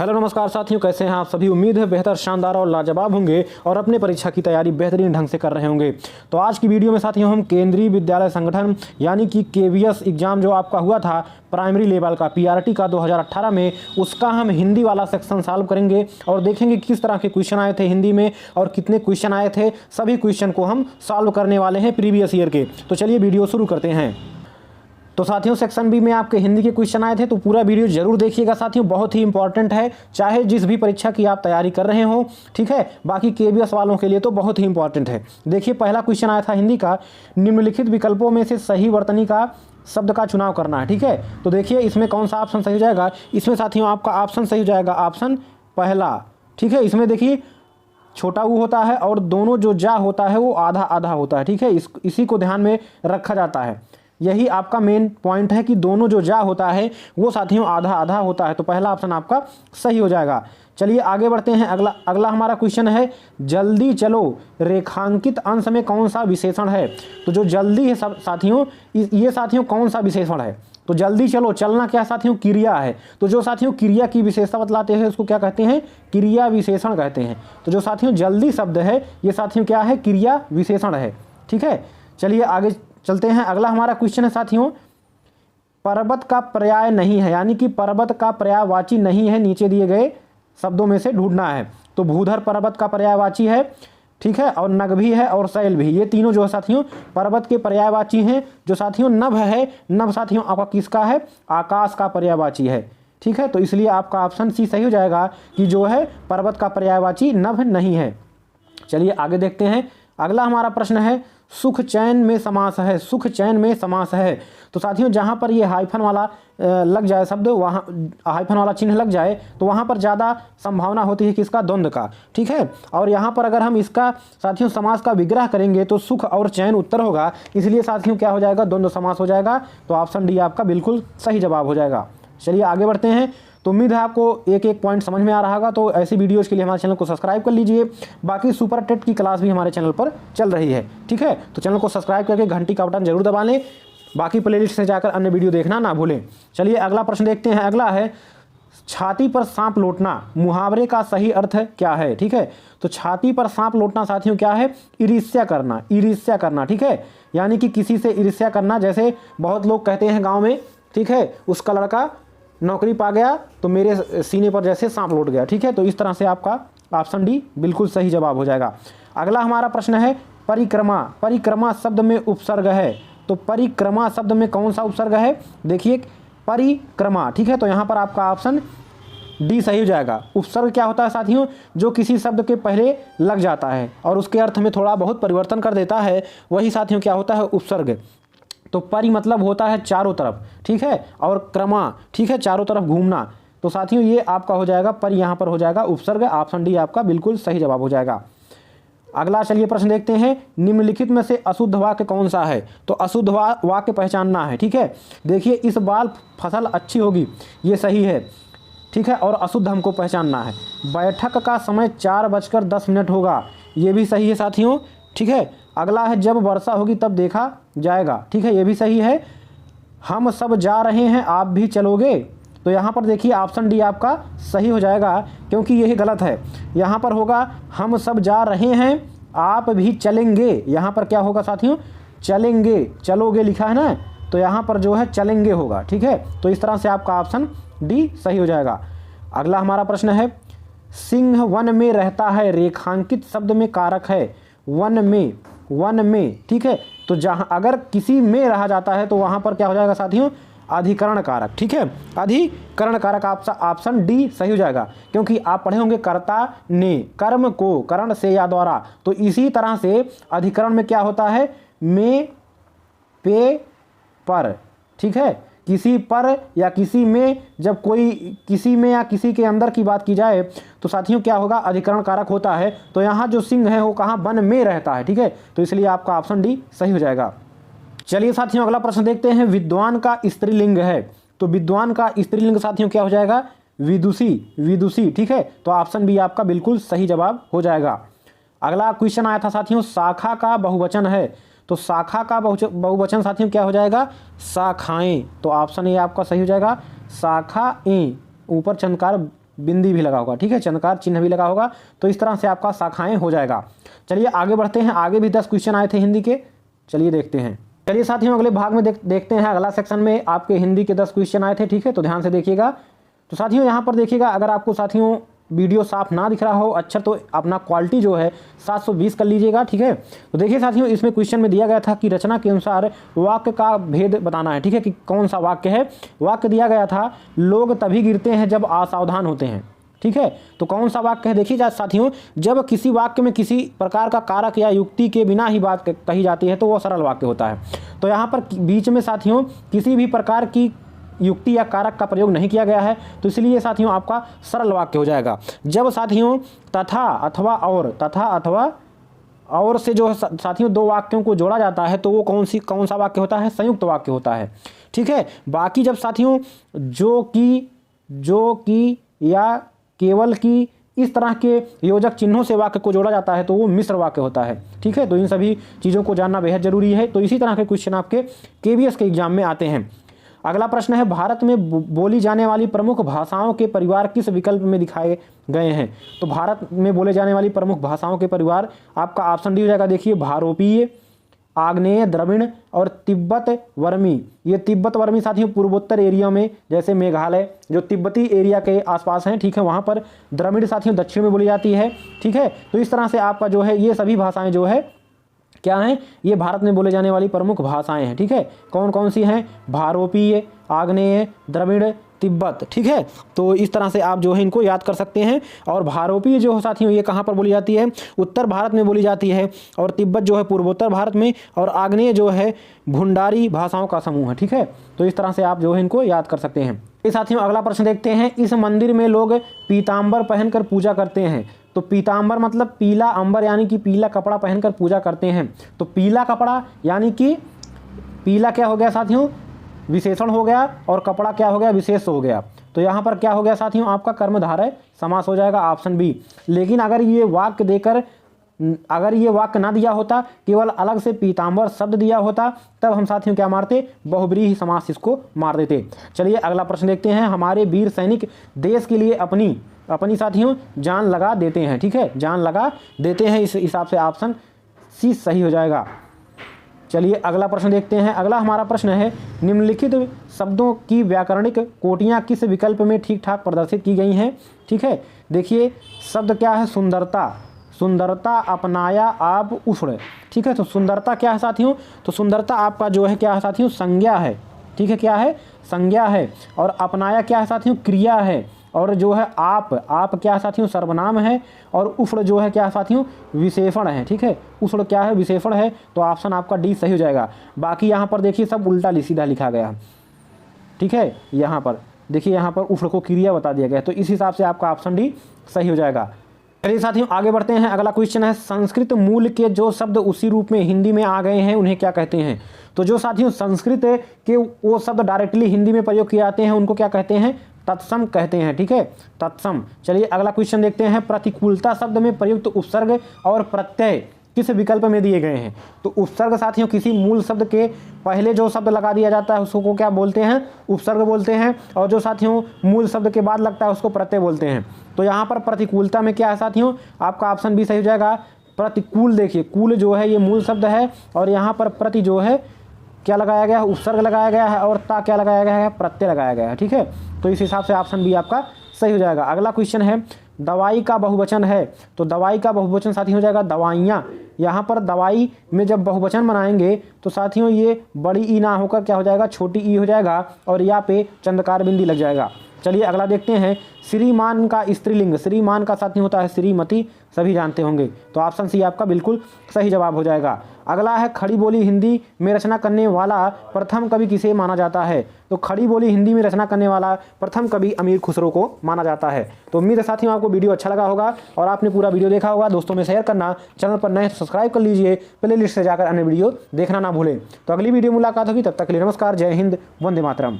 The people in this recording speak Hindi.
हेलो नमस्कार साथियों, कैसे हैं आप सभी। उम्मीद है बेहतर, शानदार और लाजवाब होंगे और अपने परीक्षा की तैयारी बेहतरीन ढंग से कर रहे होंगे। तो आज की वीडियो में साथियों हम केंद्रीय विद्यालय संगठन यानी कि केवीएस एग्जाम जो आपका हुआ था प्राइमरी लेवल का पीआरटी का 2018 में, उसका हम हिंदी वाला सेक्शन सॉल्व करेंगे और देखेंगे किस तरह के क्वेश्चन आए थे हिंदी में और कितने क्वेश्चन आए थे। सभी क्वेश्चन को हम सॉल्व करने वाले हैं प्रीवियस ईयर के। तो चलिए वीडियो शुरू करते हैं। तो साथियों सेक्शन बी में आपके हिंदी के क्वेश्चन आए थे, तो पूरा वीडियो जरूर देखिएगा साथियों, बहुत ही इंपॉर्टेंट है, चाहे जिस भी परीक्षा की आप तैयारी कर रहे हो, ठीक है। बाकी केवीएस वालों के लिए तो बहुत ही इंपॉर्टेंट है। देखिए पहला क्वेश्चन आया था हिंदी का, निम्नलिखित विकल्पों में से सही वर्तनी का शब्द का चुनाव करना है, ठीक है। तो देखिए इसमें कौन सा ऑप्शन सही हो जाएगा। इसमें साथियों आपका ऑप्शन सही हो जाएगा ऑप्शन पहला, ठीक है। इसमें देखिए छोटा ऊ होता है और दोनों जो जा होता है वो आधा आधा होता है, ठीक है। इसी को ध्यान में रखा जाता है। यही आपका मेन पॉइंट है कि दोनों जो जा होता है वो साथियों आधा आधा होता है। तो पहला ऑप्शन आपका सही हो जाएगा। चलिए आगे बढ़ते हैं। अगला हमारा क्वेश्चन है, जल्दी चलो रेखांकित अंश में कौन सा विशेषण है। तो जो जल्दी है साथियों, ये साथियों कौन सा विशेषण है। तो जल्दी चलो, चलना क्या साथियों, क्रिया है। तो जो साथियों क्रिया की विशेषता बतलाते हैं उसको क्या कहते हैं, क्रिया विशेषण कहते हैं। तो जो साथियों जल्दी शब्द है ये साथियों क्या है, क्रिया विशेषण है, ठीक है। चलिए आगे चलते हैं। अगला हमारा क्वेश्चन है साथियों, पर्वत का पर्याय नहीं है, यानी कि पर्वत का पर्यायवाची नहीं है, नीचे दिए गए शब्दों में से ढूंढना है। तो भूधर पर्वत का पर्यायवाची है, ठीक है, और नभ भी है और शैल भी। ये तीनों जो है साथियों पर्वत के पर्यायवाची हैं। जो साथियों नभ है, नभ साथियों आपका किसका है, आकाश का पर्यायवाची है, ठीक है। तो इसलिए आपका ऑप्शन सी सही हो जाएगा कि जो है पर्वत का पर्यायवाची नभ नहीं है। चलिए आगे देखते हैं। अगला हमारा प्रश्न है, सुख चैन में समास है, सुख चैन में समास है। तो साथियों जहाँ पर ये हाइफन वाला लग जाए शब्द, वहाँ हाइफन वाला चिन्ह लग जाए तो वहाँ पर ज़्यादा संभावना होती है किसका, द्वंद्व का, ठीक है। और यहाँ पर अगर हम इसका साथियों समास का विग्रह करेंगे तो सुख और चैन उत्तर होगा, इसलिए साथियों क्या हो जाएगा, द्वंद्व समास हो जाएगा। तो ऑप्शन डी आपका बिल्कुल सही जवाब हो जाएगा। चलिए आगे बढ़ते हैं। तो उम्मीद है आपको एक एक पॉइंट समझ में आ रहा होगा। तो ऐसी वीडियोज़ के लिए हमारे चैनल को सब्सक्राइब कर लीजिए। बाकी सुपर टेट की क्लास भी हमारे चैनल पर चल रही है, ठीक है। तो चैनल को सब्सक्राइब करके घंटी का बटन जरूर दबा लें। बाकी प्लेलिस्ट से जाकर अन्य वीडियो देखना ना भूलें। चलिए अगला प्रश्न देखते हैं। अगला है, छाती पर सांप लौटना मुहावरे का सही अर्थ क्या है, ठीक है। तो छाती पर सांप लौटना साथियों क्या है, ईर्ष्या करना, ईर्ष्या करना, ठीक है। यानी कि किसी से ईर्ष्या करना। जैसे बहुत लोग कहते हैं गाँव में, ठीक है, उसका लड़का नौकरी पा गया तो मेरे सीने पर जैसे सांप लौट गया, ठीक है। तो इस तरह से आपका ऑप्शन डी बिल्कुल सही जवाब हो जाएगा। अगला हमारा प्रश्न है, परिक्रमा, परिक्रमा शब्द में उपसर्ग है। तो परिक्रमा शब्द में कौन सा उपसर्ग है, देखिए परिक्रमा, ठीक है। तो यहाँ पर आपका ऑप्शन डी सही हो जाएगा। उपसर्ग क्या होता है साथियों, जो किसी शब्द के पहले लग जाता है और उसके अर्थ में थोड़ा बहुत परिवर्तन कर देता है, वही साथियों क्या होता है, उपसर्ग। तो परि मतलब होता है चारों तरफ, ठीक है, और क्रमा, ठीक है, चारों तरफ घूमना। तो साथियों ये आपका हो जाएगा, परि यहाँ पर हो जाएगा उपसर्ग। ऑप्शन डी आपका बिल्कुल सही जवाब हो जाएगा। अगला चलिए प्रश्न देखते हैं, निम्नलिखित में से अशुद्ध वाक्य कौन सा है। तो अशुद्ध वाक्य पहचानना है, ठीक है। देखिए इस बार फसल अच्छी होगी, ये सही है, ठीक है, और अशुद्ध हमको पहचानना है। बैठक का समय 4:10 होगा, ये भी सही है साथियों, ठीक है। अगला है, जब वर्षा होगी तब देखा जाएगा, ठीक है, ये भी सही है। हम सब जा रहे हैं आप भी चलोगे। तो यहाँ पर देखिए ऑप्शन डी आपका सही हो जाएगा, क्योंकि यही गलत है। यहाँ पर होगा हम सब जा रहे हैं आप भी चलेंगे। यहाँ पर क्या होगा साथियों, चलेंगे, चलोगे लिखा है ना, तो यहाँ पर जो है चलेंगे होगा, ठीक है। तो इस तरह से आपका ऑप्शन डी सही हो जाएगा। अगला हमारा प्रश्न है, सिंह वन में रहता है रेखांकित शब्द में कारक है। वन में, वन में, ठीक है। तो जहाँ अगर किसी में रहा जाता है तो वहाँ पर क्या हो जाएगा साथियों, अधिकरण कारक, ठीक है, अधिकरण कारक। ऑप्शन डी सही हो जाएगा, क्योंकि आप पढ़े होंगे कर्ता ने कर्म को करण से या द्वारा। तो इसी तरह से अधिकरण में क्या होता है, में, पे, पर, ठीक है। किसी पर या किसी में, जब कोई किसी में या किसी के अंदर की बात की जाए तो साथियों क्या होगा, अधिकरण कारक होता है। तो यहाँ जो सिंह है वो कहाँ, वन में रहता है, ठीक है। तो इसलिए आपका ऑप्शन डी सही हो जाएगा। चलिए साथियों अगला प्रश्न देखते हैं, विद्वान का स्त्रीलिंग है। तो विद्वान का स्त्रीलिंग साथियों क्या हो जाएगा, विदुषी, विदुषी, ठीक है। तो ऑप्शन बी आपका बिल्कुल सही जवाब हो जाएगा। अगला क्वेश्चन आया था साथियों, शाखा का बहुवचन है। तो शाखा का बहुवचन साथियों क्या हो जाएगा, शाखाएं। तो ऑप्शन ए आपका सही हो जाएगा, शाखाएं, ऊपर चंद्रकार बिंदी भी लगा होगा, ठीक है, चंद्रकार चिन्ह भी लगा होगा। तो इस तरह से आपका शाखाएं हो जाएगा। चलिए आगे बढ़ते हैं, आगे भी 10 क्वेश्चन आए थे हिंदी के, चलिए देखते हैं। चलिए साथियों अगले भाग में देखते हैं, अगला सेक्शन में आपके हिंदी के 10 क्वेश्चन आए थे, ठीक है, तो ध्यान से देखिएगा। तो साथियों यहाँ पर देखिएगा, अगर आपको साथियों वीडियो साफ ना दिख रहा हो अच्छा, तो अपना क्वालिटी जो है 720 कर लीजिएगा, ठीक है। तो देखिए साथियों, इसमें क्वेश्चन में दिया गया था कि रचना के अनुसार वाक्य का भेद बताना है, ठीक है, कि कौन सा वाक्य है। वाक्य दिया गया था, लोग तभी गिरते हैं जब असावधान होते हैं, ठीक है। तो कौन सा वाक्य है, देखिए साथियों, जब किसी वाक्य में किसी प्रकार का कारक या युक्ति के बिना ही बात कही जाती है तो वह सरल वाक्य होता है। तो यहाँ पर बीच में साथियों किसी भी प्रकार की युक्ति या कारक का प्रयोग नहीं किया गया है, तो इसलिए साथियों आपका सरल वाक्य हो जाएगा। जब साथियों तथा अथवा और से जो साथियों दो वाक्यों को जोड़ा जाता है तो वो कौन सा वाक्य होता है, संयुक्त वाक्य होता है, ठीक है। बाकी जब साथियों जो कि या केवल की इस तरह के योजक चिन्हों से वाक्य को जोड़ा जाता है तो वो मिश्र वाक्य होता है, ठीक है। तो इन सभी चीज़ों को जानना बेहद जरूरी है। तो इसी तरह के क्वेश्चन आपके KVS के एग्जाम में आते हैं। अगला प्रश्न है, भारत में बोली जाने वाली प्रमुख भाषाओं के परिवार किस विकल्प में दिखाए गए हैं। तो भारत में बोले जाने वाली प्रमुख भाषाओं के परिवार आपका ऑप्शन डी हो जाएगा। देखिए, भारोपीय, आग्नेय, द्रविड़ और तिब्बत वर्मी। ये तिब्बत वर्मी साथियों पूर्वोत्तर एरिया में, जैसे मेघालय जो तिब्बती एरिया के आसपास हैं, ठीक है, वहाँ पर द्रविड़ साथियों दक्षिण में बोली जाती है, ठीक है। तो इस तरह से आपका जो है ये सभी भाषाएं जो है क्या हैं, ये भारत में बोले जाने वाली प्रमुख भाषाएं हैं, ठीक है। कौन कौन सी हैं, भारोपीय, आग्नेय, द्रविड़, तिब्बत, ठीक है। तो इस तरह से आप जो है इनको याद कर सकते हैं। और भारोपीय जो साथियों ये कहाँ पर बोली जाती है, उत्तर भारत में बोली जाती है, और तिब्बत जो है पूर्वोत्तर भारत में, और आग्नेय जो है भुंडारी भाषाओं का समूह है, ठीक है। तो इस तरह से आप जो है इनको याद कर सकते हैं। ये साथियों अगला प्रश्न देखते हैं, इस मंदिर में लोग पीताम्बर पहनकर पूजा करते हैं। तो पीताम्बर मतलब पीला अंबर, यानी कि पीला कपड़ा पहनकर पूजा करते हैं। तो पीला कपड़ा यानी कि पीला क्या हो गया साथियों, विशेषण हो गया, और कपड़ा क्या हो गया, विशेष हो गया। तो यहाँ पर क्या हो गया साथियों, आपका कर्मधारय समास हो जाएगा, ऑप्शन बी। लेकिन अगर ये वाक्य ना दिया होता, केवल अलग से पीताम्बर शब्द दिया होता, तब हम साथियों क्या मारते, बहुब्रीहि समास इसको मार देते। चलिए अगला प्रश्न देखते हैं, हमारे वीर सैनिक देश के लिए अपनी साथियों जान लगा देते हैं, ठीक है, जान लगा देते हैं। इस हिसाब से ऑप्शन सी सही हो जाएगा। चलिए अगला प्रश्न देखते हैं। अगला हमारा प्रश्न है, निम्नलिखित शब्दों की व्याकरणिक कोटियाँ किस विकल्प में ठीक ठाक प्रदर्शित की गई हैं, ठीक है। देखिए शब्द क्या है, सुंदरता, अपनाया, आप, उफड़, ठीक है। तो सुंदरता क्या है साथियों, तो सुंदरता आपका जो है क्या है साथियों, संज्ञा है, ठीक है, क्या है, संज्ञा है। और अपनाया क्या है साथियों, क्रिया है। और जो है आप क्या है साथियों, सर्वनाम है। और उफड़ जो है क्या है साथियों, विशेषण है, ठीक है, उफड़ क्या है, विशेषण है। तो ऑप्शन आपका डी सही हो जाएगा। बाकी यहाँ पर देखिए सब उल्टा सीधा लिखा गया, ठीक है। यहाँ पर देखिए, यहाँ पर उफड़ को क्रिया बता दिया गया, तो इस हिसाब से आपका ऑप्शन डी सही हो जाएगा। चलिए साथियों आगे बढ़ते हैं। अगला क्वेश्चन है, संस्कृत मूल के जो शब्द उसी रूप में हिंदी में आ गए हैं उन्हें क्या कहते हैं। तो जो साथियों संस्कृत के वो शब्द डायरेक्टली हिंदी में प्रयोग किए जाते हैं उनको क्या कहते हैं, तत्सम कहते हैं, ठीक है, तत्सम। चलिए अगला क्वेश्चन देखते हैं, प्रतिकूलता शब्द में प्रयुक्त उपसर्ग और प्रत्यय किस विकल्प में दिए गए हैं। तो उपसर्ग साथियों किसी मूल शब्द के पहले जो शब्द लगा दिया जाता है उसको क्या बोलते हैं, उपसर्ग बोलते हैं। और जो साथियों मूल शब्द के बाद लगता है उसको प्रत्यय बोलते हैं। तो यहाँ पर प्रतिकूलता में क्या है साथियों, आपका ऑप्शन बी सही हो जाएगा, प्रतिकूल। देखिए कूल जो है ये मूल शब्द है, और यहाँ पर प्रति जो है क्या लगाया गया है, उपसर्ग लगाया गया है, और ता क्या लगाया गया है, प्रत्यय लगाया गया है, ठीक है। तो इस हिसाब से ऑप्शन बी आपका सही हो जाएगा। अगला क्वेश्चन है, दवाई का बहुवचन है। तो दवाई का बहुवचन साथियों हो जाएगा दवाइयाँ। यहाँ पर दवाई में जब बहुवचन बनाएंगे तो साथियों ये बड़ी ई ना होकर क्या हो जाएगा, छोटी ई हो जाएगा, और यहाँ पे चंद्रकार बिंदी लग जाएगा। चलिए अगला देखते हैं, श्रीमान का स्त्रीलिंग, श्रीमान का साथी होता है श्रीमती, सभी जानते होंगे। तो ऑप्शन सी आपका बिल्कुल सही जवाब हो जाएगा। अगला है, खड़ी बोली हिंदी में रचना करने वाला प्रथम कवि किसे माना जाता है। तो खड़ी बोली हिंदी में रचना करने वाला प्रथम कवि अमीर खुसरो को माना जाता है। तो उम्मीद है साथियों आपको वीडियो अच्छा लगा होगा और आपने पूरा वीडियो देखा होगा। दोस्तों में शेयर करना, चैनल पर नए सब्सक्राइब कर लीजिए, प्ले लिस्ट से जाकर अन्य वीडियो देखना ना भूलें। तो अगली वीडियो मुलाकात होगी, तब तक के लिए नमस्कार, जय हिंद, वंदे मातरम।